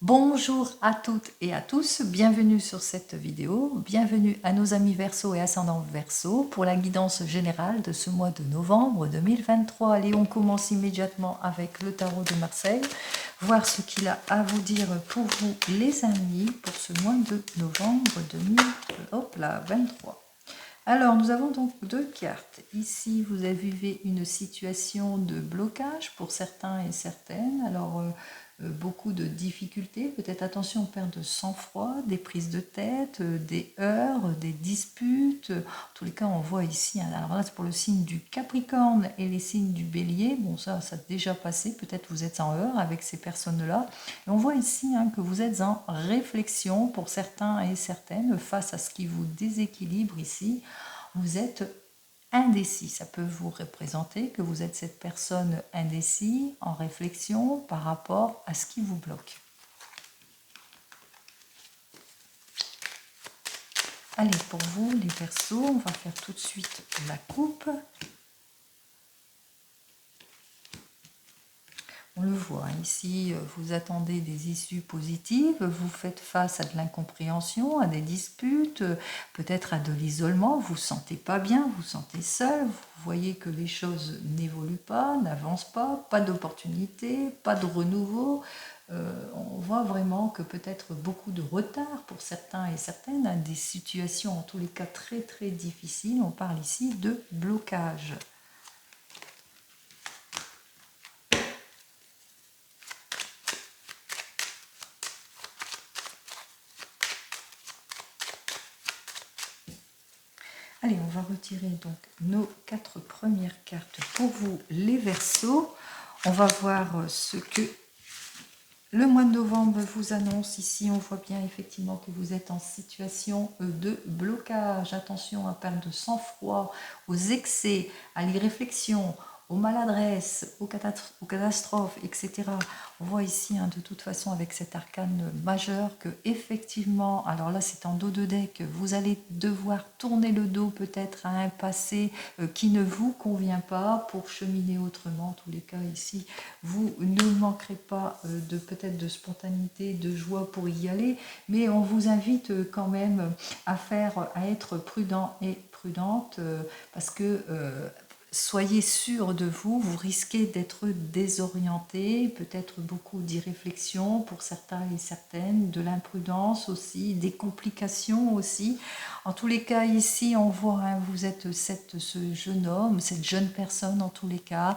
Bonjour à toutes et à tous, bienvenue sur cette vidéo, bienvenue à nos amis Verseau et ascendant Verseau pour la guidance générale de ce mois de novembre 2023. Allez, on commence immédiatement avec le tarot de Marseille, voir ce qu'il a à vous dire pour vous les amis pour ce mois de novembre 2023. Alors, nous avons donc deux cartes. Ici, vous vivez une situation de blocage pour certains et certaines. Alors, beaucoup de difficultés, peut-être attention aux pertes de sang-froid, des prises de tête, des heurts, des disputes. En tous les cas, on voit ici, alors là, c'est pour le signe du Capricorne et les signes du Bélier. Bon, ça a déjà passé. Peut-être vous êtes en heurt avec ces personnes-là. Et on voit ici que vous êtes en réflexion pour certains et certaines face à ce qui vous déséquilibre ici. Vous êtes indécis. Ça peut vous représenter que vous êtes cette personne indécis, en réflexion par rapport à ce qui vous bloque. Allez, pour vous, les Verseaux, on va faire tout de suite la coupe. On le voit, ici, vous attendez des issues positives, vous faites face à de l'incompréhension, à des disputes, peut-être à de l'isolement, vous ne vous sentez pas bien, vous vous sentez seul, vous voyez que les choses n'évoluent pas, n'avancent pas d'opportunité, pas de renouveau. On voit vraiment que peut-être beaucoup de retard pour certains et certaines, des situations en tous les cas très très difficiles. On parle ici de blocage. Allez, on va retirer donc nos 4 premières cartes pour vous, les Verseaux. On va voir ce que le mois de novembre vous annonce. Ici, on voit bien effectivement que vous êtes en situation de blocage. Attention à perdre de sang-froid, aux excès, à l'irréflexion, aux maladresses, aux catastrophes, etc. On voit ici de toute façon avec cet arcane majeur que effectivement, alors là c'est en dos de deck, vous allez devoir tourner le dos peut-être à un passé qui ne vous convient pas pour cheminer autrement. En tous les cas ici, vous ne manquerez pas de peut-être de spontanéité, de joie pour y aller, mais on vous invite quand même à être prudent et prudente parce que soyez sûr de vous, vous risquez d'être désorienté, peut-être beaucoup d'irréflexion pour certains et certaines, de l'imprudence aussi, des complications aussi. En tous les cas, ici, on voit, vous êtes ce jeune homme, cette jeune personne, en tous les cas,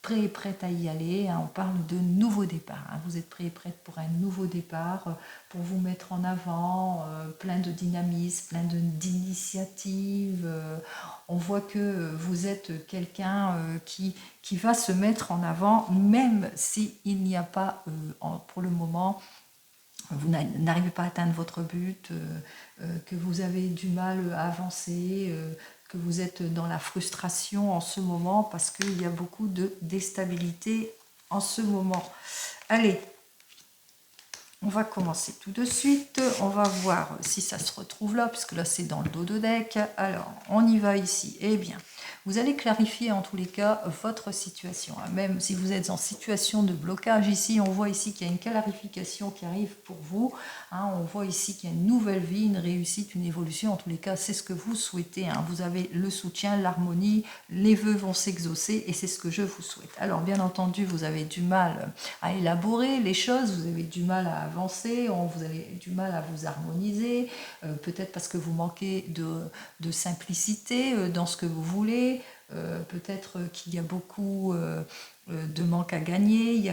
prêt et prête à y aller. On parle de nouveau départ. Vous êtes prêt et prête pour un nouveau départ, pour vous mettre en avant, plein de dynamisme, plein d'initiatives. On voit que vous êtes quelqu'un qui va se mettre en avant, même s'il n'y a pas, pour le moment, vous n'arrivez pas à atteindre votre but, que vous avez du mal à avancer, que vous êtes dans la frustration en ce moment parce qu'il y a beaucoup de déstabilité en ce moment. Allez, on va commencer tout de suite. On va voir si ça se retrouve là, puisque là c'est dans le dos de deck. Alors, on y va ici. Eh bien, vous allez clarifier en tous les cas votre situation. Même si vous êtes en situation de blocage ici, on voit ici qu'il y a une clarification qui arrive pour vous. On voit ici qu'il y a une nouvelle vie, une réussite, une évolution. En tous les cas, c'est ce que vous souhaitez. Vous avez le soutien, l'harmonie, les vœux vont s'exaucer et c'est ce que je vous souhaite. Alors, bien entendu, vous avez du mal à élaborer les choses, vous avez du mal à avancer, vous avez du mal à vous harmoniser, peut-être parce que vous manquez de simplicité dans ce que vous voulez, peut-être qu'il y a beaucoup de manque à gagner, il y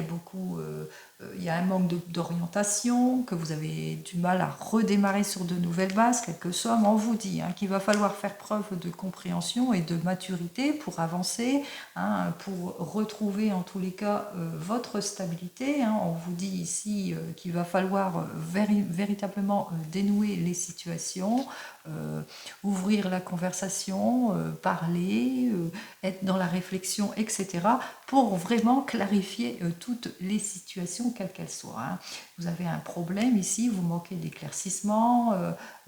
a un manque d'orientation, que vous avez du mal à redémarrer sur de nouvelles bases, quel que soit, mais on vous dit qu'il va falloir faire preuve de compréhension et de maturité pour avancer, pour retrouver en tous les cas votre stabilité. On vous dit ici qu'il va falloir véritablement dénouer les situations, ouvrir la conversation, parler, être dans la réflexion, etc., pour vraiment clarifier toutes les situations, quelles qu'elles soient. Vous avez un problème ici, vous manquez d'éclaircissement,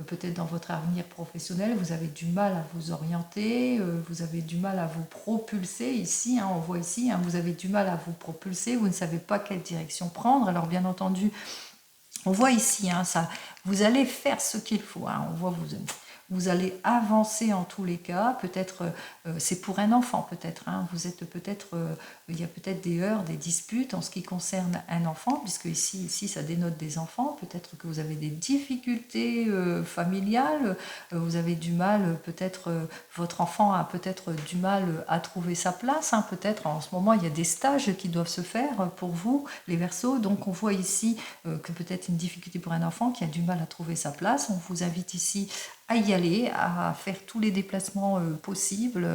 peut-être dans votre avenir professionnel, vous avez du mal à vous orienter, vous avez du mal à vous propulser ici, on voit ici, vous avez du mal à vous propulser, vous ne savez pas quelle direction prendre. Alors bien entendu, On voit ici, hein, ça, vous allez faire ce qu'il faut. Hein, on voit vous allez avancer en tous les cas. Peut-être, c'est pour un enfant, peut-être. Hein, vous êtes peut-être, il y a peut-être des heurts, des disputes en ce qui concerne un enfant, puisque ici ça dénote des enfants. Peut-être que vous avez des difficultés familiales. Vous avez du mal, peut-être, votre enfant a peut-être du mal à trouver sa place. Hein, peut-être en ce moment, il y a des stages qui doivent se faire pour vous, les Verseaux. Donc on voit ici que peut-être une difficulté pour un enfant qui a du mal à trouver sa place. On vous invite ici à y aller, à faire tous les déplacements possibles,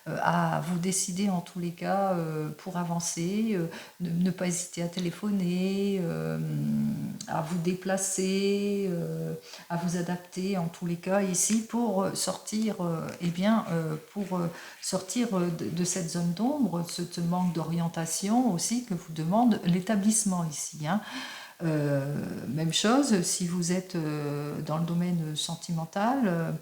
à vous décider en tous les cas pour avancer, ne pas hésiter à téléphoner, à vous déplacer, à vous adapter en tous les cas ici pour sortir, pour sortir de cette zone d'ombre, ce manque d'orientation aussi que vous demande l'établissement ici. Hein. Même chose, si vous êtes dans le domaine sentimental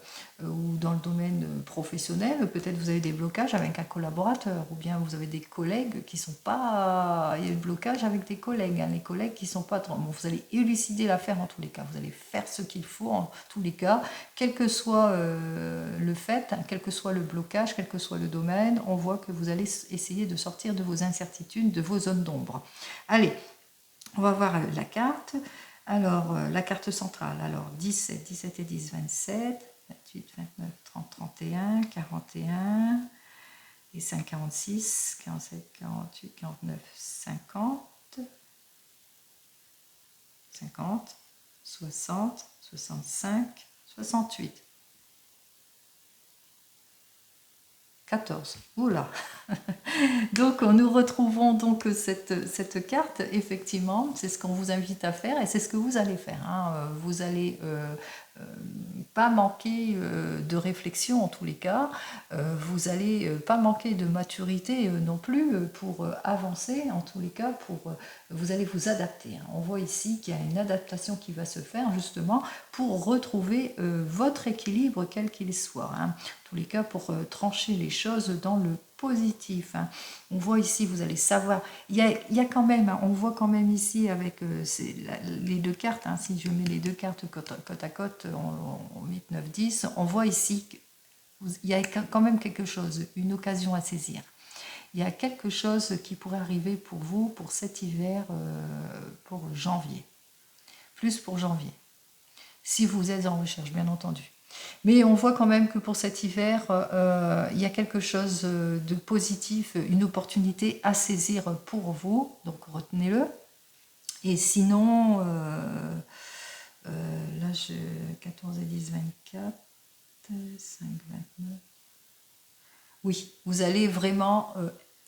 ou dans le domaine professionnel, peut-être vous avez des blocages avec un collaborateur ou bien vous avez des collègues qui sont pas... Il y a le blocage avec des collègues, hein, les collègues qui sont pas... Bon, vous allez élucider l'affaire en tous les cas, vous allez faire ce qu'il faut en tous les cas, quel que soit le fait, hein, quel que soit le blocage, quel que soit le domaine, on voit que vous allez essayer de sortir de vos incertitudes, de vos zones d'ombre. Allez, on va voir la carte. Alors, la carte centrale. Alors, 17, 17 et 10, 27, 28, 29, 30, 31, 41, et 5, 46, 47, 48, 49, 50, 50, 60, 65, 68. 14. Oula. Donc nous retrouvons donc cette carte, effectivement, c'est ce qu'on vous invite à faire et c'est ce que vous allez faire. Hein. Vous allez pas manquer de réflexion en tous les cas, vous allez pas manquer de maturité non plus pour avancer en tous les cas, vous allez vous adapter. Hein. On voit ici qu'il y a une adaptation qui va se faire justement pour retrouver votre équilibre quel qu'il soit. Hein. En tous les cas pour trancher les choses dans le positif. Hein. On voit ici, vous allez savoir, il y a quand même, hein, on voit quand même ici avec les deux cartes, hein, si je mets les deux cartes côte à côte, 8, 9, 10, on voit ici qu'il y a quand même quelque chose, une occasion à saisir. Il y a quelque chose qui pourrait arriver pour vous pour cet hiver, pour janvier. Plus pour janvier. Si vous êtes en recherche, bien entendu. Mais on voit quand même que pour cet hiver, il y a quelque chose de positif, une opportunité à saisir pour vous. Donc retenez-le. Et sinon, là, 14 et 10, 24, 5, 29. Oui, vous allez vraiment...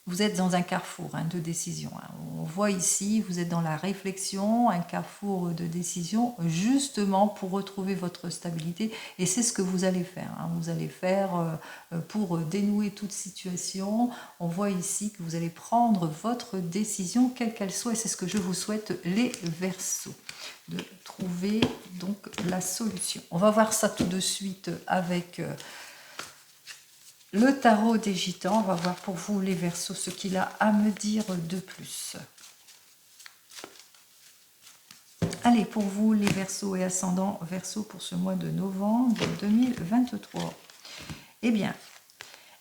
vous êtes dans un carrefour hein, de décision. Hein. On voit ici, vous êtes dans la réflexion, un carrefour de décision, justement pour retrouver votre stabilité. Et c'est ce que vous allez faire. Hein. Vous allez faire pour dénouer toute situation. On voit ici que vous allez prendre votre décision, quelle qu'elle soit. Et c'est ce que je vous souhaite, les Verseaux, de trouver donc la solution. On va voir ça tout de suite avec... le tarot des gitans, on va voir pour vous les Verseaux ce qu'il a à me dire de plus. Allez, pour vous les Verseaux et ascendants Verseaux pour ce mois de novembre 2023. Eh bien,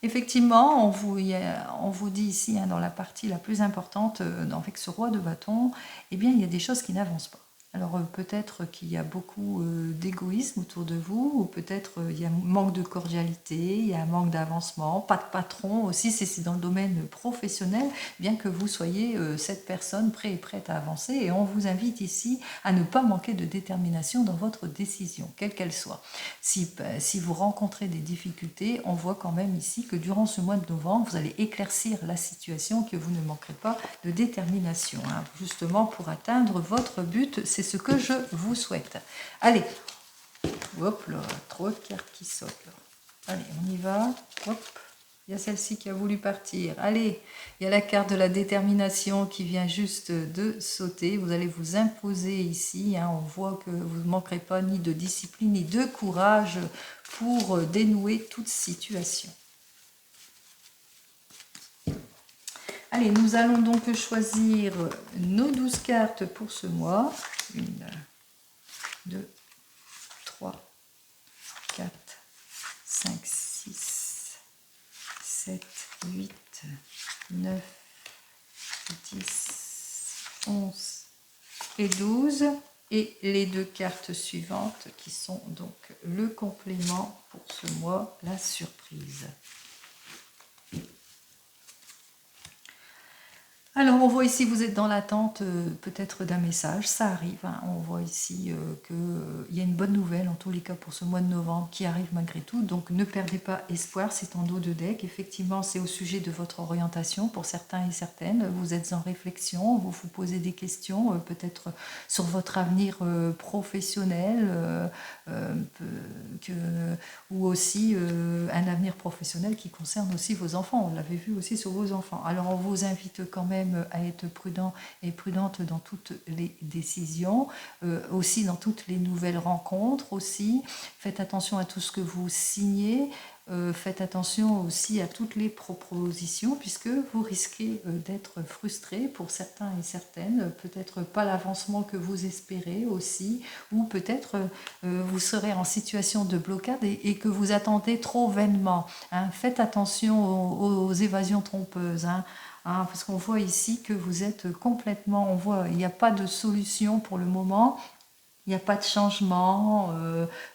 effectivement, on vous dit ici, hein, dans la partie la plus importante, avec ce roi de bâton, eh bien, il y a des choses qui n'avancent pas. Alors peut-être qu'il y a beaucoup d'égoïsme autour de vous, ou peut-être il y a un manque de cordialité, il y a un manque d'avancement, pas de patron aussi, c'est dans le domaine professionnel, bien que vous soyez cette personne prête à avancer, et on vous invite ici à ne pas manquer de détermination dans votre décision, quelle qu'elle soit. Si vous rencontrez des difficultés, on voit quand même ici que durant ce mois de novembre, vous allez éclaircir la situation, que vous ne manquerez pas de détermination, hein, justement pour atteindre votre but. C'est ce que je vous souhaite. Allez, hop là, trop de cartes qui sautent. Là. Allez, on y va. Hop, il y a celle-ci qui a voulu partir. Allez, il y a la carte de la détermination qui vient juste de sauter. Vous allez vous imposer ici. Hein. On voit que vous ne manquerez pas ni de discipline ni de courage pour dénouer toute situation. Allez, nous allons donc choisir nos 12 cartes pour ce mois. 1, 2, 3, 4, 5, 6, 7, 8, 9, 10, 11 et 12. Et les 2 cartes suivantes qui sont donc le complément pour ce mois, la surprise. Alors, on voit ici, vous êtes dans l'attente peut-être d'un message, ça arrive. Hein. On voit ici qu'il y a une bonne nouvelle, en tous les cas pour ce mois de novembre, qui arrive malgré tout. Donc, ne perdez pas espoir, c'est en dos de deck. Effectivement, c'est au sujet de votre orientation pour certains et certaines. Vous êtes en réflexion, vous vous posez des questions, peut-être sur votre avenir professionnel, ou aussi un avenir professionnel qui concerne aussi vos enfants. On l'avait vu aussi sur vos enfants. Alors, on vous invite quand même à être prudent et prudente dans toutes les décisions, aussi dans toutes les nouvelles rencontres aussi. Faites attention à tout ce que vous signez. Faites attention aussi à toutes les propositions puisque vous risquez d'être frustré pour certains et certaines, peut-être pas l'avancement que vous espérez aussi, ou peut-être vous serez en situation de blocade et que vous attendez trop vainement. Hein. Faites attention aux évasions trompeuses. Hein. Hein, parce qu'on voit ici que vous êtes complètement, on voit, il n'y a pas de solution pour le moment. Il n'y a pas de changement,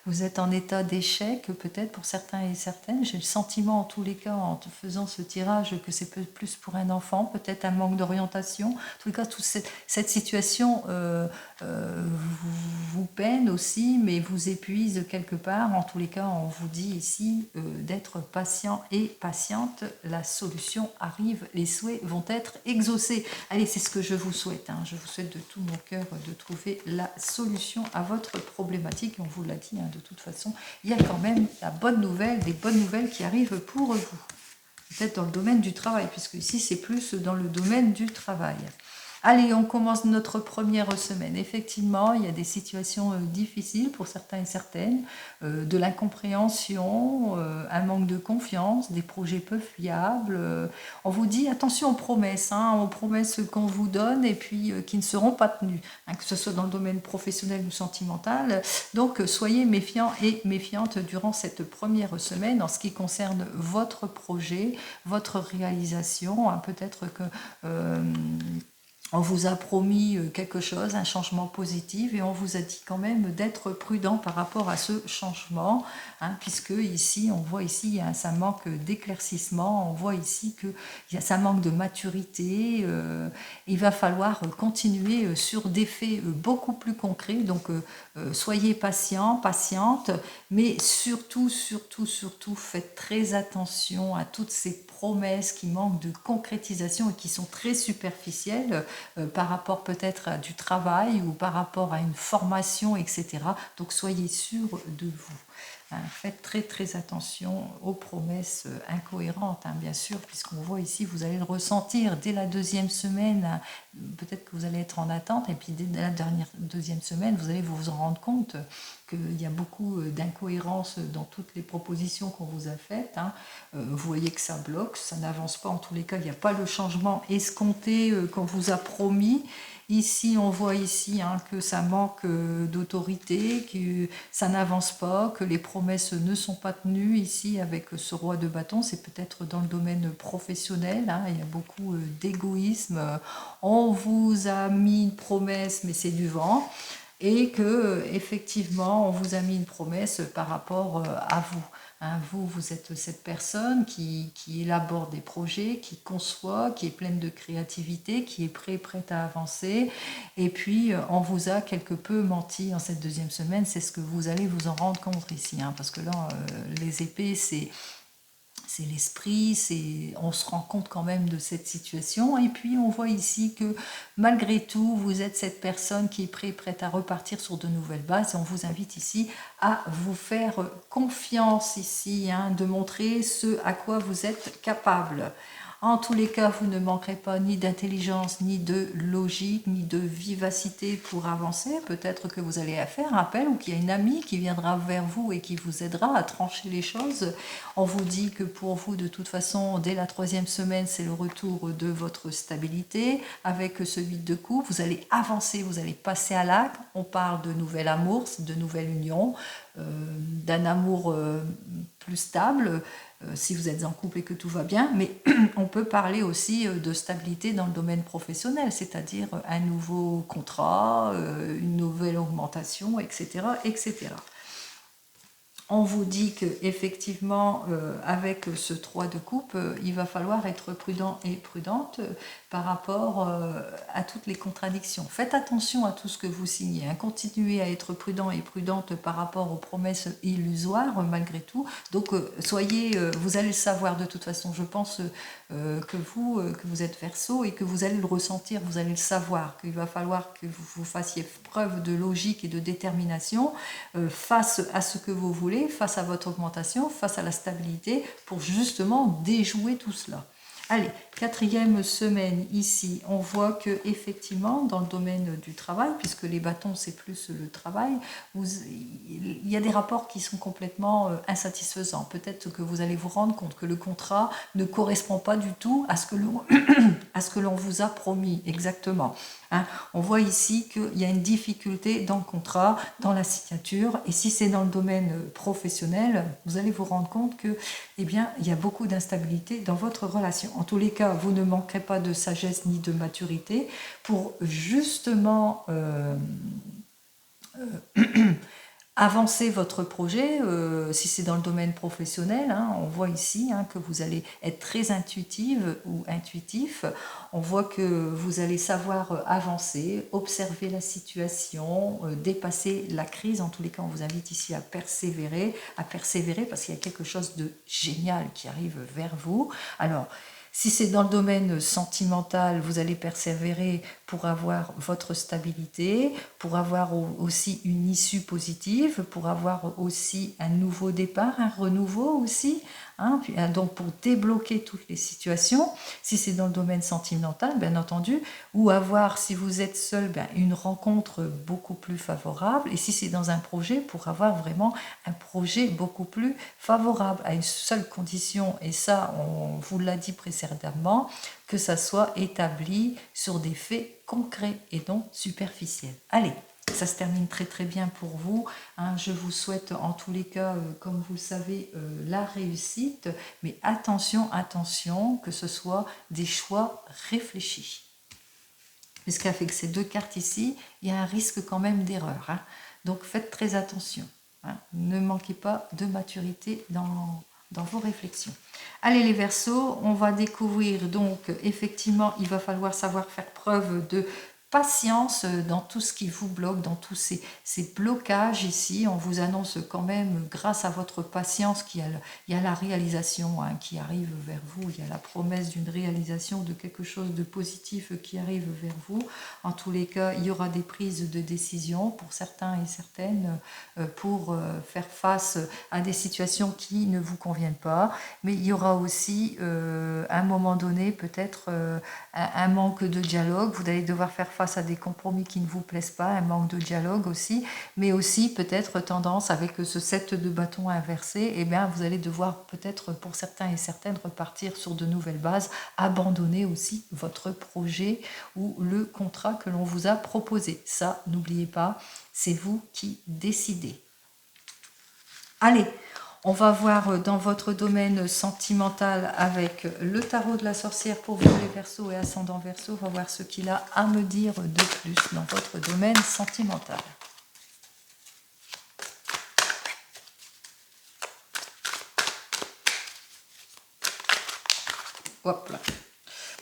vous êtes en état d'échec peut-être pour certains et certaines. J'ai le sentiment en tous les cas en faisant ce tirage que c'est plus pour un enfant, peut-être un manque d'orientation. En tous les cas, toute cette situation vous peine aussi, mais vous épuise quelque part. En tous les cas, on vous dit ici d'être patient et patiente. La solution arrive, les souhaits vont être exaucés. Allez, c'est ce que je vous souhaite. Hein. Je vous souhaite de tout mon cœur de trouver la solution à votre problématique. On vous l'a dit, hein, de toute façon, il y a quand même la bonne nouvelle, des bonnes nouvelles qui arrivent pour vous. Peut-être dans le domaine du travail, puisque ici, c'est plus dans le domaine du travail. Allez, on commence notre première semaine. Effectivement, il y a des situations difficiles pour certains et certaines, de l'incompréhension, un manque de confiance, des projets peu fiables. On vous dit attention aux promesses, hein, aux promesses qu'on vous donne et puis qui ne seront pas tenues, hein, que ce soit dans le domaine professionnel ou sentimental. Donc, soyez méfiants et méfiantes durant cette première semaine en ce qui concerne votre projet, votre réalisation. Hein, peut-être que on vous a promis quelque chose, un changement positif, et on vous a dit quand même d'être prudent par rapport à ce changement, hein, puisque ici, on voit ici, hein, ça manque d'éclaircissement, on voit ici que ça manque de maturité, il va falloir continuer sur des faits beaucoup plus concrets, donc soyez patients, patientes, mais surtout, faites très attention à toutes ces promesses qui manquent de concrétisation et qui sont très superficielles par rapport peut-être à du travail ou par rapport à une formation, etc. Donc soyez sûrs de vous. Hein, faites très attention aux promesses incohérentes, hein, bien sûr, puisqu'on voit ici, vous allez le ressentir dès la deuxième semaine, hein, peut-être que vous allez être en attente, et puis dès la deuxième semaine, vous allez vous en rendre compte qu'il y a beaucoup d'incohérences dans toutes les propositions qu'on vous a faites. Hein. Vous voyez que ça bloque, ça n'avance pas, en tous les cas, il n'y a pas le changement escompté qu'on vous a promis. Ici, on voit ici hein, que ça manque d'autorité, que ça n'avance pas, que les promesses ne sont pas tenues. Ici, avec ce roi de bâton, c'est peut-être dans le domaine professionnel. Hein, il y a beaucoup d'égoïsme. On vous a mis une promesse, mais c'est du vent. Et que effectivement, on vous a mis une promesse par rapport à vous. Hein, vous êtes cette personne qui élabore des projets, qui conçoit, qui est pleine de créativité, qui est prête à avancer. Et puis, on vous a quelque peu menti en cette deuxième semaine. C'est ce que vous allez vous en rendre compte ici. Hein, parce que là, les épées, c'est l'esprit, on se rend compte quand même de cette situation. Et puis, on voit ici que malgré tout, vous êtes cette personne qui est prête à repartir sur de nouvelles bases. Et on vous invite ici à vous faire confiance ici, hein, de montrer ce à quoi vous êtes capable. En tous les cas, vous ne manquerez pas ni d'intelligence, ni de logique, ni de vivacité pour avancer. Peut-être que vous allez faire appel ou qu'il y a une amie qui viendra vers vous et qui vous aidera à trancher les choses. On vous dit que pour vous, de toute façon, dès la 3e semaine, c'est le retour de votre stabilité. Avec ce 8 de coupe, vous allez avancer, vous allez passer à l'acte. On parle de nouvel amour, de nouvelle union, d'un amour plus stable, si vous êtes en couple et que tout va bien, mais on peut parler aussi de stabilité dans le domaine professionnel, c'est-à-dire un nouveau contrat, une nouvelle augmentation, etc., etc. On vous dit que effectivement, avec ce 3 de coupe, il va falloir être prudent et prudente par rapport à toutes les contradictions. Faites attention à tout ce que vous signez. Hein. Continuez à être prudent et prudente par rapport aux promesses illusoires, malgré tout. Donc, soyez, vous allez le savoir de toute façon. Je pense que vous êtes Verseau et que vous allez le ressentir, vous allez le savoir, qu'il va falloir que vous fassiez preuve de logique et de détermination face à ce que vous voulez, face à votre augmentation, face à la stabilité, pour justement déjouer tout cela. Allez, 4e semaine ici, on voit que effectivement dans le domaine du travail, puisque les bâtons c'est plus le travail, il y a des rapports qui sont complètement insatisfaisants. Peut-être que vous allez vous rendre compte que le contrat ne correspond pas du tout à ce que l'on vous a promis exactement. Hein, on voit ici qu'il y a une difficulté dans le contrat, dans la signature, et si c'est dans le domaine professionnel, vous allez vous rendre compte que, eh bien, il y a beaucoup d'instabilité dans votre relation. En tous les cas, vous ne manquerez pas de sagesse ni de maturité pour justement avancer votre projet, si c'est dans le domaine professionnel, hein, on voit ici hein, que vous allez être très intuitive ou intuitif, on voit que vous allez savoir avancer, observer la situation, dépasser la crise, en tous les cas on vous invite ici à persévérer parce qu'il y a quelque chose de génial qui arrive vers vous. Alors, si c'est dans le domaine sentimental, vous allez persévérer pour avoir votre stabilité, pour avoir aussi une issue positive, pour avoir aussi un nouveau départ, un renouveau aussi. Hein, donc pour débloquer toutes les situations, si c'est dans le domaine sentimental, bien entendu, ou avoir, si vous êtes seul, une rencontre beaucoup plus favorable, et si c'est dans un projet, pour avoir vraiment un projet beaucoup plus favorable, à une seule condition, et ça, on vous l'a dit précédemment, que ça soit établi sur des faits concrets et non superficiels. Allez, ça se termine très très bien pour vous. Hein. Je vous souhaite en tous les cas, comme vous le savez, la réussite. Mais attention, attention, que ce soit des choix réfléchis. Puisqu'avec ces 2 cartes ici, il y a un risque quand même d'erreur. Hein. Donc faites très attention. Hein. Ne manquez pas de maturité dans vos réflexions. Allez les Verseaux, on va découvrir donc effectivement il va falloir savoir faire preuve de patience dans tout ce qui vous bloque, dans tous ces blocages ici. On vous annonce quand même, grâce à votre patience, qu'il y a la réalisation hein, qui arrive vers vous. Il y a la promesse d'une réalisation de quelque chose de positif qui arrive vers vous. En tous les cas, il y aura des prises de décision pour certains et certaines pour faire face à des situations qui ne vous conviennent pas. Mais il y aura aussi, à un moment donné, peut-être un manque de dialogue. Vous allez devoir faire face à des compromis qui ne vous plaisent pas, un manque de dialogue aussi, mais aussi peut-être tendance avec ce 7 de bâton inversé, eh bien vous allez devoir peut-être pour certains et certaines repartir sur de nouvelles bases, abandonner aussi votre projet ou le contrat que l'on vous a proposé. Ça, n'oubliez pas, c'est vous qui décidez. Allez, on va voir dans votre domaine sentimental avec le tarot de la sorcière pour vous les Verseaux et ascendant Verseau. On va voir ce qu'il a à me dire de plus dans votre domaine sentimental. Hop là.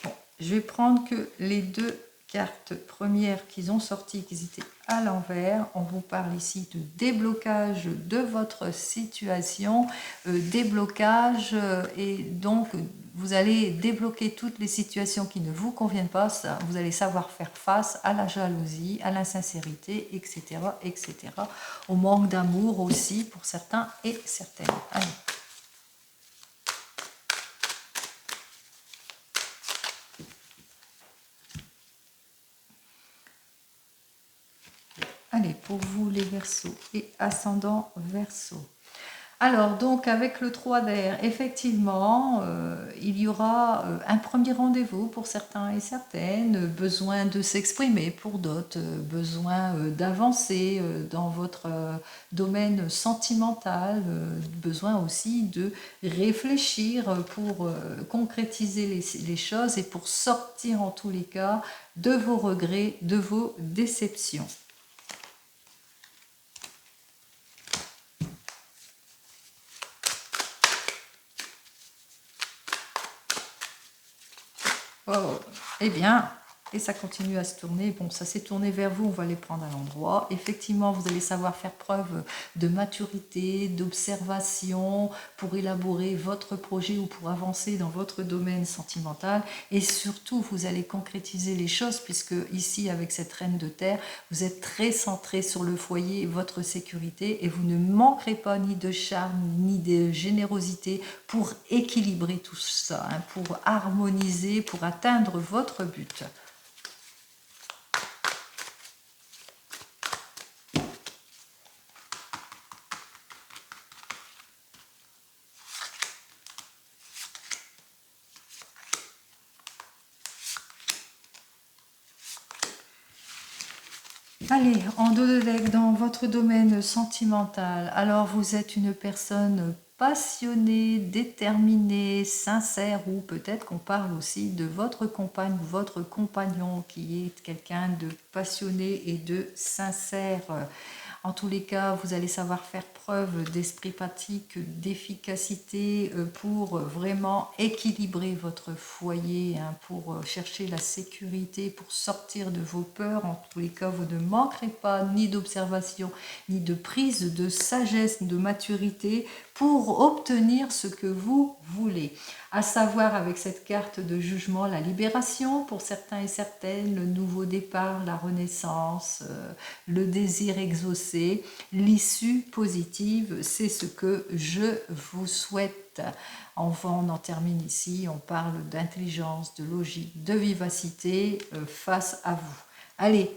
Bon, je vais prendre que les 2 cartes premières qu'ils ont sorties, qu'ils étaient à l'envers. On vous parle ici de déblocage de votre situation, déblocage et donc vous allez débloquer toutes les situations qui ne vous conviennent pas. Ça, vous allez savoir faire face à la jalousie, à l'insincérité, etc., etc., au manque d'amour aussi pour certains et certaines. Allez. Allez, pour vous les Verseaux et ascendant Verseau. Alors, donc, avec le 3 d'air, effectivement, il y aura un premier rendez-vous pour certains et certaines, besoin de s'exprimer pour d'autres, besoin d'avancer dans votre domaine sentimental, besoin aussi de réfléchir pour concrétiser les choses et pour sortir en tous les cas de vos regrets, de vos déceptions. Oh, eh bien, et ça continue à se tourner. Bon, ça s'est tourné vers vous, on va les prendre à l'endroit. Effectivement, vous allez savoir faire preuve de maturité, d'observation pour élaborer votre projet ou pour avancer dans votre domaine sentimental. Et surtout, vous allez concrétiser les choses puisque ici, avec cette reine de terre, vous êtes très centré sur le foyer et votre sécurité et vous ne manquerez pas ni de charme ni de générosité pour équilibrer tout ça, hein, pour harmoniser, pour atteindre votre but. Allez, en dos de deck, dans votre domaine sentimental, alors vous êtes une personne passionnée, déterminée, sincère, ou peut-être qu'on parle aussi de votre compagne ou votre compagnon qui est quelqu'un de passionné et de sincère. En tous les cas, vous allez savoir faire preuve d'esprit pratique, d'efficacité pour vraiment équilibrer votre foyer, hein, pour chercher la sécurité, pour sortir de vos peurs. En tous les cas, vous ne manquerez pas ni d'observation, ni de prise de sagesse, de maturité pour obtenir ce que vous voulez. À savoir avec cette carte de jugement, la libération pour certains et certaines, le nouveau départ, la renaissance, le désir exaucé, l'issue positive, c'est ce que je vous souhaite. Enfin, on en termine ici, on parle d'intelligence, de logique, de vivacité face à vous. Allez,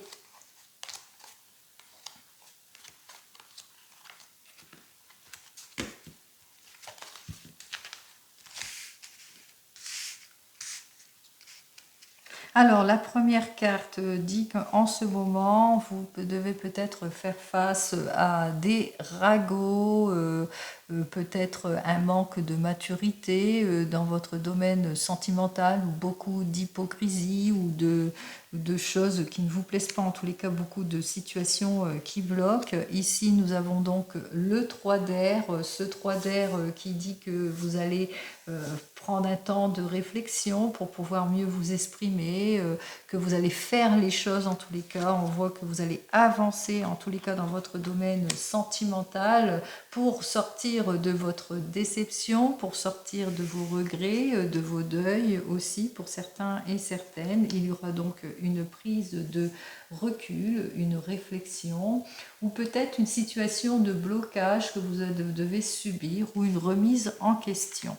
alors, la première carte dit qu'en ce moment, vous devez peut-être faire face à des ragots, peut-être un manque de maturité dans votre domaine sentimental ou beaucoup d'hypocrisie ou de choses qui ne vous plaisent pas, en tous les cas beaucoup de situations qui bloquent. Ici, nous avons donc le 3 d'air, ce 3 d'air qui dit que vous allez prendre un temps de réflexion pour pouvoir mieux vous exprimer, que vous allez faire les choses en tous les cas. On voit que vous allez avancer en tous les cas dans votre domaine sentimental pour sortir de votre déception, pour sortir de vos regrets, de vos deuils aussi pour certains et certaines. Il y aura donc une prise de recul, une réflexion ou peut-être une situation de blocage que vous devez subir ou une remise en question.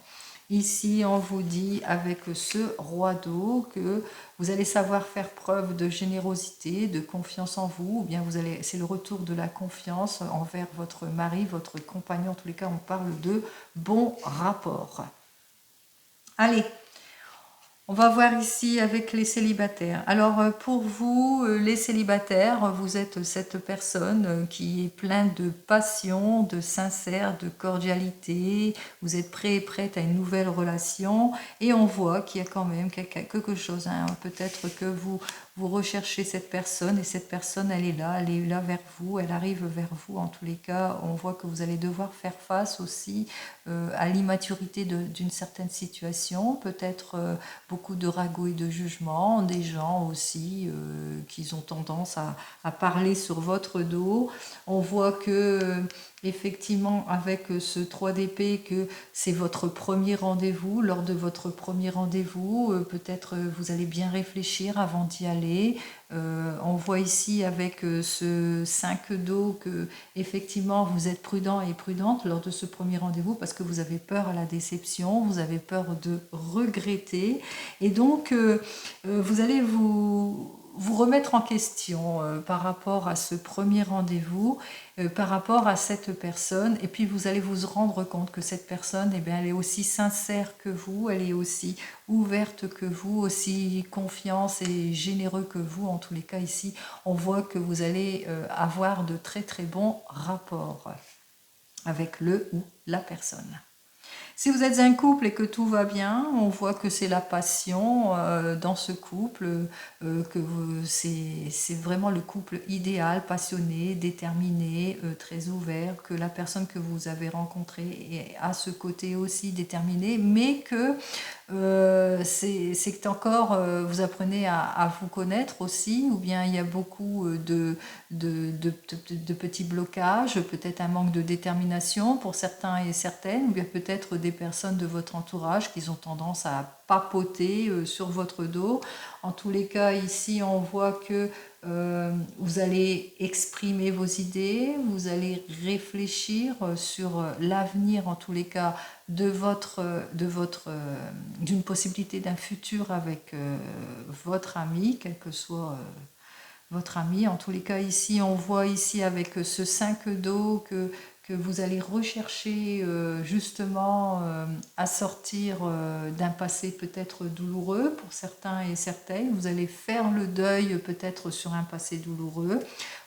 Ici, on vous dit avec ce roi d'eau que vous allez savoir faire preuve de générosité, de confiance en vous, ou bien c'est le retour de la confiance envers votre mari, votre compagnon. En tous les cas, on parle de bon rapport. Allez, on va voir ici avec les célibataires. Alors pour vous, les célibataires, vous êtes cette personne qui est pleine de passion, de sincère, de cordialité. Vous êtes prêt et prête à une nouvelle relation. Et on voit qu'il y a quand même quelque chose. Hein. Peut-être que vous recherchez cette personne et cette personne, elle est là vers vous, elle arrive vers vous. En tous les cas, on voit que vous allez devoir faire face aussi à l'immaturité d'une certaine situation, peut-être beaucoup de ragots et de jugements, des gens aussi qui ont tendance à parler sur votre dos. On voit que effectivement avec ce 3 d'épée que c'est votre premier rendez-vous. Lors de votre premier rendez-vous, peut-être vous allez bien réfléchir avant d'y aller. On voit ici avec ce 5 d'eau que effectivement vous êtes prudent et prudente lors de ce premier rendez-vous parce que vous avez peur à la déception, vous avez peur de regretter et donc vous allez vous vous remettre en question par rapport à ce premier rendez-vous, par rapport à cette personne, et puis vous allez vous rendre compte que cette personne, eh bien, elle est aussi sincère que vous, elle est aussi ouverte que vous, aussi confiante et généreux que vous. En tous les cas, ici, on voit que vous allez avoir de très très bons rapports avec le ou la personne. Si vous êtes un couple et que tout va bien, on voit que c'est la passion dans ce couple, c'est vraiment le couple idéal, passionné, déterminé, très ouvert, que la personne que vous avez rencontrée a ce côté aussi déterminé, mais que c'est encore, vous apprenez à vous connaître aussi, ou bien il y a beaucoup de petits blocages, peut-être un manque de détermination pour certains et certaines, ou bien peut-être des personnes de votre entourage qui ont tendance à papoter sur votre dos. En tous les cas, ici, on voit que vous allez exprimer vos idées, vous allez réfléchir sur l'avenir, en tous les cas, d'une possibilité d'un futur avec votre ami, quel que soit votre ami. En tous les cas, ici, on voit ici avec ce 5 d'eau que vous allez rechercher justement à sortir d'un passé peut-être douloureux pour certains et certaines. Vous allez faire le deuil peut-être sur un passé douloureux.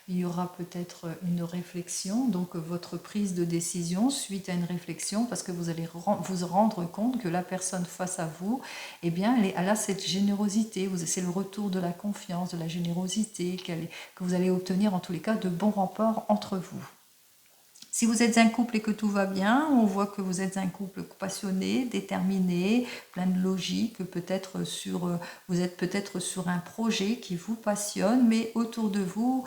Il y aura peut-être une réflexion, donc votre prise de décision suite à une réflexion, parce que vous allez vous rendre compte que la personne face à vous, eh bien, elle a cette générosité, c'est le retour de la confiance, de la générosité que vous allez obtenir en tous les cas de bons rapports entre vous. Si vous êtes un couple et que tout va bien, on voit que vous êtes un couple passionné, déterminé, plein de logique, vous êtes peut-être sur un projet qui vous passionne, mais autour de vous,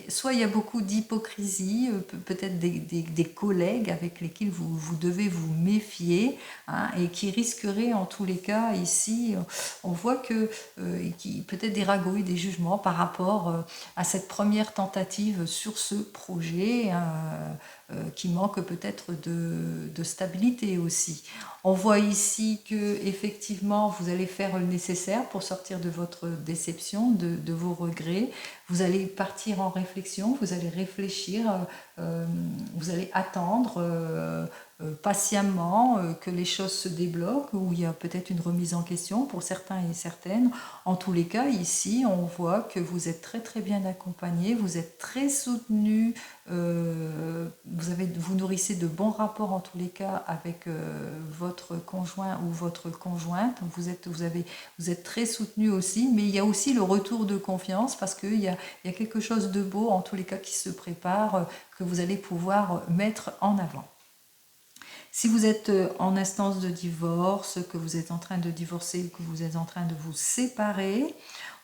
soit il y a beaucoup d'hypocrisie, peut-être des collègues avec lesquels vous devez vous méfier, hein, et qui risqueraient en tous les cas ici, on voit que peut-être des ragouilles, des jugements par rapport à cette première tentative sur ce projet, hein, qui manque peut-être de stabilité aussi. On voit ici que effectivement vous allez faire le nécessaire pour sortir de votre déception, de vos regrets. Vous allez partir en réflexion, vous allez réfléchir, vous allez attendre patiemment que les choses se débloquent, où il y a peut-être une remise en question pour certains et certaines. En tous les cas, ici, on voit que vous êtes très très bien accompagné, vous êtes très soutenu, vous nourrissez de bons rapports en tous les cas avec votre conjoint ou votre conjointe. Vous êtes très soutenu aussi, mais il y a aussi le retour de confiance parce qu'il y a quelque chose de beau en tous les cas qui se prépare, que vous allez pouvoir mettre en avant. Si vous êtes en instance de divorce, que vous êtes en train de divorcer, que vous êtes en train de vous séparer,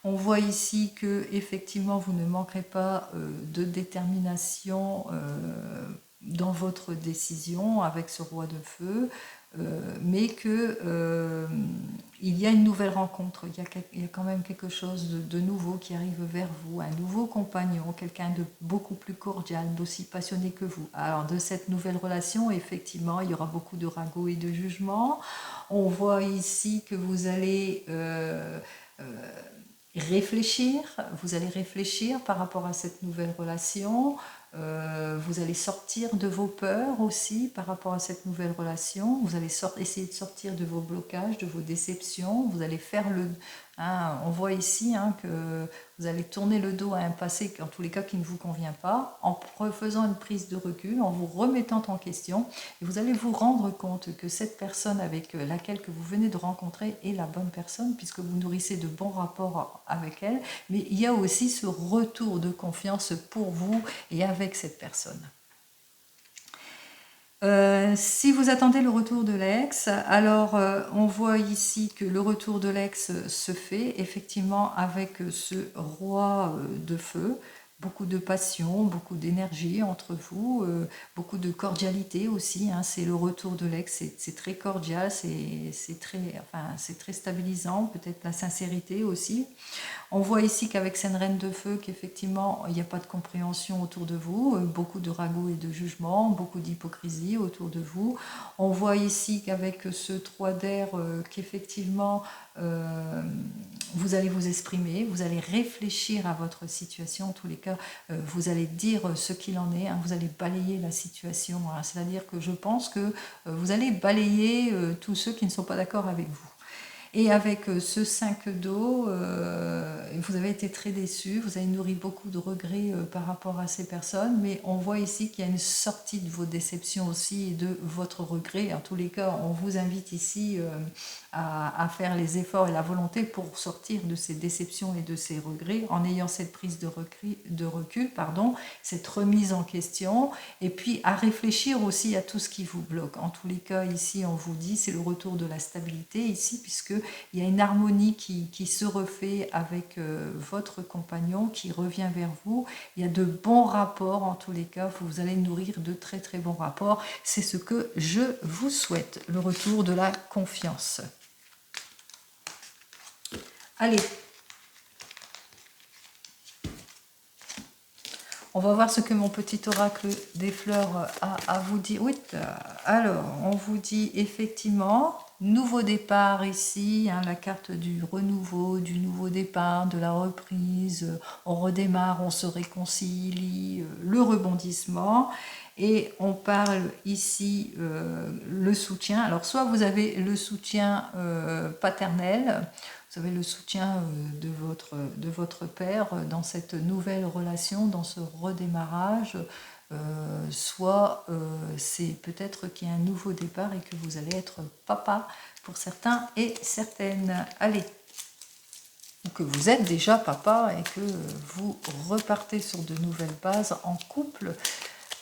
on voit ici que effectivement vous ne manquerez pas de détermination dans votre décision avec ce roi de feu, mais que il y a une nouvelle rencontre, il y a quand même quelque chose de nouveau qui arrive vers vous, un nouveau compagnon, quelqu'un de beaucoup plus cordial, d'aussi passionné que vous. Alors de cette nouvelle relation, effectivement, il y aura beaucoup de ragots et de jugements. On voit ici que vous allez réfléchir, vous allez réfléchir par rapport à cette nouvelle relation, vous allez sortir de vos peurs aussi par rapport à cette nouvelle relation, vous allez essayer de sortir de vos blocages, de vos déceptions, vous allez faire on voit ici que vous allez tourner le dos à un passé en tous les cas qui ne vous convient pas, en faisant une prise de recul, en vous remettant en question, et vous allez vous rendre compte que cette personne avec laquelle que vous venez de rencontrer est la bonne personne puisque vous nourrissez de bons rapports avec elle, mais il y a aussi ce retour de confiance pour vous et avec cette personne. Si vous attendez le retour de l'ex, alors on voit ici que le retour de l'ex se fait effectivement avec ce roi de feu, beaucoup de passion, beaucoup d'énergie entre vous, beaucoup de cordialité aussi, hein, c'est le retour de l'ex, c'est très cordial, c'est très stabilisant, peut-être la sincérité aussi. On voit ici qu'avec cette reine de feu, qu'effectivement, il n'y a pas de compréhension autour de vous, beaucoup de ragots et de jugements, beaucoup d'hypocrisie autour de vous. On voit ici qu'avec ce 3 d'air, qu'effectivement, vous allez vous exprimer, vous allez réfléchir à votre situation. En tous les cas, vous allez dire ce qu'il en est, hein, vous allez balayer la situation. Hein, c'est-à-dire que je pense que vous allez balayer tous ceux qui ne sont pas d'accord avec vous. Et avec ce 5 d'eau, vous avez été très déçu, vous avez nourri beaucoup de regrets par rapport à ces personnes, mais on voit ici qu'il y a une sortie de vos déceptions aussi et de votre regret. En tous les cas, on vous invite ici à faire les efforts et la volonté pour sortir de ces déceptions et de ces regrets en ayant cette prise de recul, cette remise en question, et puis à réfléchir aussi à tout ce qui vous bloque. En tous les cas, ici, on vous dit, c'est le retour de la stabilité ici, puisque il y a une harmonie qui se refait avec votre compagnon, qui revient vers vous. Il y a de bons rapports, en tous les cas, vous allez nourrir de très très bons rapports. C'est ce que je vous souhaite, le retour de la confiance. Allez, on va voir ce que mon petit oracle des fleurs a à vous dire. Oui, alors, on vous dit effectivement, nouveau départ ici, hein, la carte du renouveau, du nouveau départ, de la reprise, on redémarre, on se réconcilie, le rebondissement. Et on parle ici le soutien. Alors, soit vous avez le soutien paternel, vous avez le soutien de votre père dans cette nouvelle relation, dans ce redémarrage, soit c'est peut-être qu'il y a un nouveau départ et que vous allez être papa pour certains et certaines. Allez, ou que vous êtes déjà papa et que vous repartez sur de nouvelles bases en couple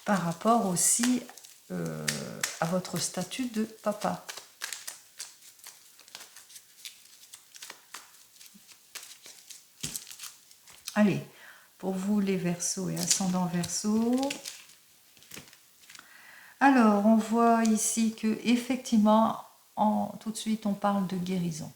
par rapport aussi à votre statut de papa. Allez, pour vous les Verseaux et ascendant Verseau. Alors, on voit ici que effectivement, tout de suite, on parle de guérison.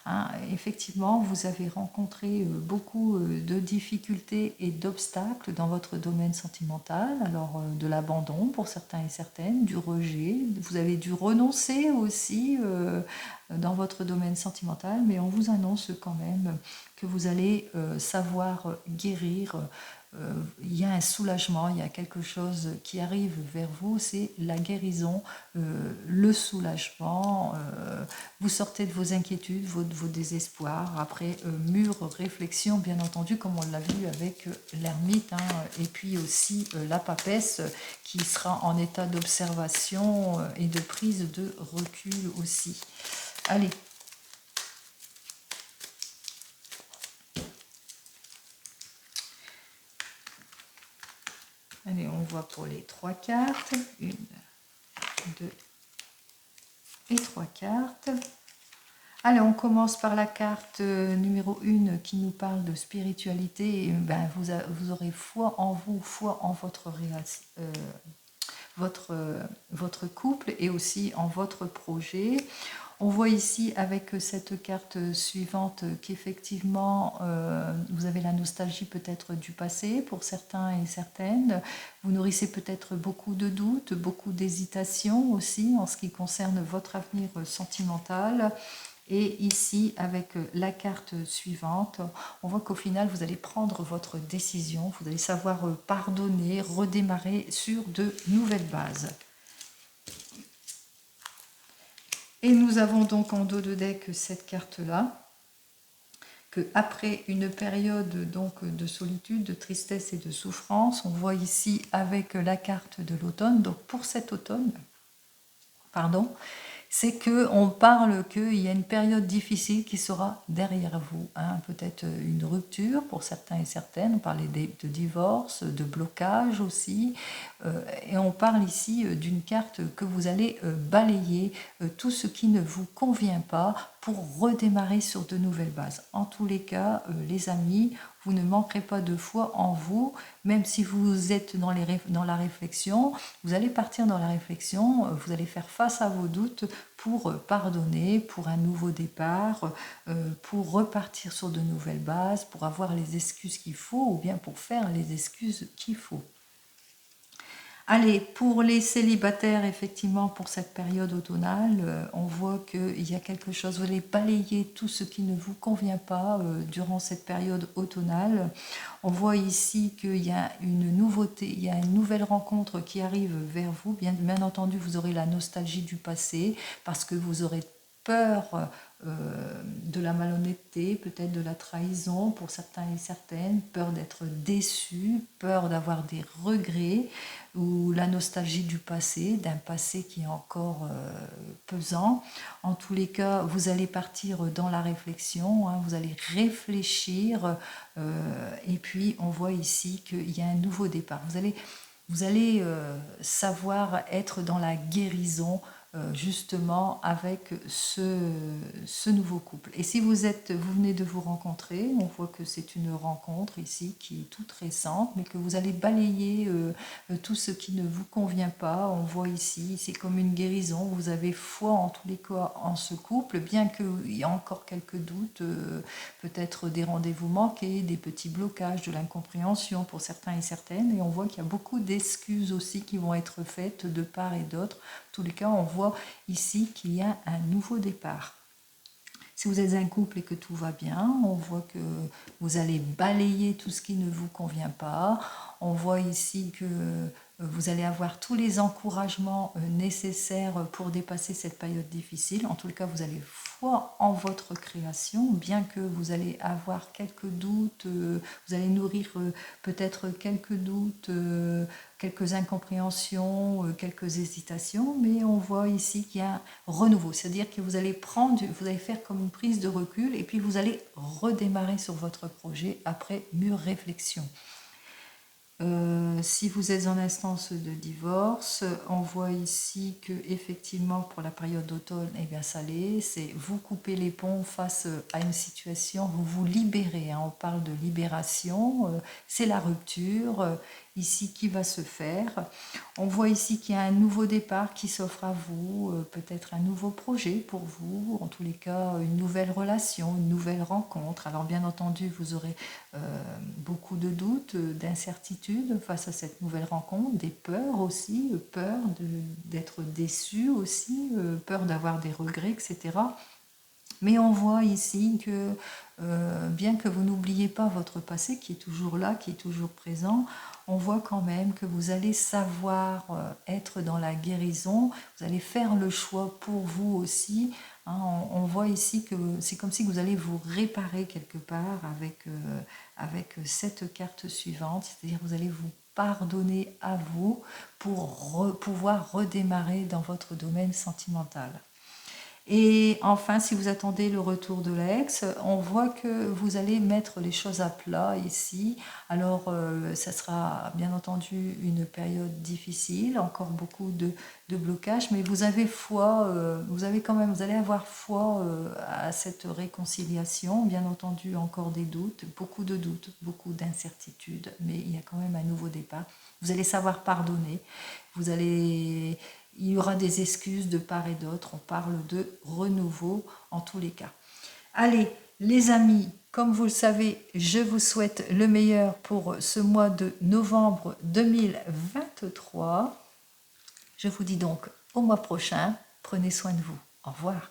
Hein, effectivement, vous avez rencontré beaucoup de difficultés et d'obstacles dans votre domaine sentimental, alors de l'abandon pour certains et certaines, du rejet, vous avez dû renoncer aussi dans votre domaine sentimental, mais on vous annonce quand même que vous allez savoir guérir. Il y a un soulagement, il y a quelque chose qui arrive vers vous, c'est la guérison, le soulagement. Vous sortez de vos inquiétudes, vos désespoirs, après mûre réflexion, bien entendu, comme on l'a vu avec l'ermite, hein, et puis aussi la papesse qui sera en état d'observation et de prise de recul aussi. Allez. Allez, on voit pour les 3 cartes. 1, 2 et 3 cartes. Allez, on commence par la carte numéro 1 qui nous parle de spiritualité. Et, ben, vous aurez foi en vous, foi en votre couple et aussi en votre projet. On voit ici avec cette carte suivante qu'effectivement vous avez la nostalgie peut-être du passé pour certains et certaines. Vous nourrissez peut-être beaucoup de doutes, beaucoup d'hésitations aussi en ce qui concerne votre avenir sentimental. Et ici, avec la carte suivante, on voit qu'au final, vous allez prendre votre décision, vous allez savoir pardonner, redémarrer sur de nouvelles bases. Et nous avons donc en dos de deck cette carte-là, que après une période donc de solitude, de tristesse et de souffrance, on voit ici avec la carte de l'automne, donc pour cet automne, c'est qu'on parle qu'il y a une période difficile qui sera derrière vous. Hein, peut-être une rupture pour certains et certaines, on parlait de divorce, de blocage aussi, et on parle ici d'une carte que vous allez balayer, tout ce qui ne vous convient pas pour redémarrer sur de nouvelles bases. En tous les cas, les amis, vous ne manquerez pas de foi en vous, même si vous êtes dans la réflexion, vous allez partir dans la réflexion, vous allez faire face à vos doutes pour pardonner, pour un nouveau départ, pour repartir sur de nouvelles bases, pour avoir les excuses qu'il faut ou bien pour faire les excuses qu'il faut. Allez, pour les célibataires, effectivement, pour cette période automnale, on voit qu'il y a quelque chose, vous allez balayer tout ce qui ne vous convient pas durant cette période automnale. On voit ici qu'il y a une nouveauté, il y a une nouvelle rencontre qui arrive vers vous. Bien entendu, vous aurez la nostalgie du passé parce que vous aurez peur de la malhonnêteté, peut-être de la trahison pour certains et certaines, peur d'être déçu, peur d'avoir des regrets ou la nostalgie du passé, d'un passé qui est encore pesant. En tous les cas, vous allez partir dans la réflexion, hein, vous allez réfléchir et puis on voit ici qu'il y a un nouveau départ. Vous allez savoir être dans la guérison justement avec ce nouveau couple. Et si vous venez de vous rencontrer, on voit que c'est une rencontre ici qui est toute récente, mais que vous allez balayer tout ce qui ne vous convient pas. On voit ici, c'est comme une guérison. Vous avez foi en tous les cas en ce couple, bien qu'il y ait encore quelques doutes, peut-être des rendez-vous manqués, des petits blocages, de l'incompréhension pour certains et certaines. Et on voit qu'il y a beaucoup d'excuses aussi qui vont être faites de part et d'autre. En tous les cas, on voit ici qu'il y a un nouveau départ. Si vous êtes un couple et que tout va bien, on voit que vous allez balayer tout ce qui ne vous convient pas. On voit ici que vous allez avoir tous les encouragements nécessaires pour dépasser cette période difficile. En tout cas, vous avez foi en votre création, bien que vous allez avoir quelques doutes, vous allez nourrir peut-être quelques doutes, quelques incompréhensions, quelques hésitations, mais on voit ici qu'il y a un renouveau, c'est-à-dire que vous allez faire comme une prise de recul et puis vous allez redémarrer sur votre projet après mûre réflexion. Si vous êtes en instance de divorce, on voit ici que effectivement pour la période d'automne, eh bien ça l'est, c'est vous coupez les ponts face à une situation, vous vous libérez, hein, on parle de libération, c'est la rupture ici qui va se faire. On voit ici qu'il y a un nouveau départ qui s'offre à vous, peut-être un nouveau projet pour vous, en tous les cas une nouvelle relation, une nouvelle rencontre. Alors bien entendu, vous aurez beaucoup de doutes, d'incertitudes face à cette nouvelle rencontre, des peurs aussi, peur d'être déçu aussi, peur d'avoir des regrets, etc. Mais on voit ici que bien que vous n'oubliez pas votre passé qui est toujours là, qui est toujours présent, on voit quand même que vous allez savoir être dans la guérison, vous allez faire le choix pour vous aussi. Hein, on voit ici que c'est comme si vous allez vous réparer quelque part avec cette carte suivante, c'est-à-dire vous allez vous pardonner à vous pour pouvoir redémarrer dans votre domaine sentimental. Et enfin, si vous attendez le retour de l'ex, on voit que vous allez mettre les choses à plat ici. Alors, ça sera bien entendu une période difficile, encore beaucoup de blocages, mais vous avez foi, vous allez avoir foi à cette réconciliation. Bien entendu, encore des doutes, beaucoup d'incertitudes, mais il y a quand même un nouveau départ. Vous allez savoir pardonner, il y aura des excuses de part et d'autre. On parle de renouveau en tous les cas. Allez, les amis, comme vous le savez, je vous souhaite le meilleur pour ce mois de novembre 2023. Je vous dis donc au mois prochain. Prenez soin de vous. Au revoir.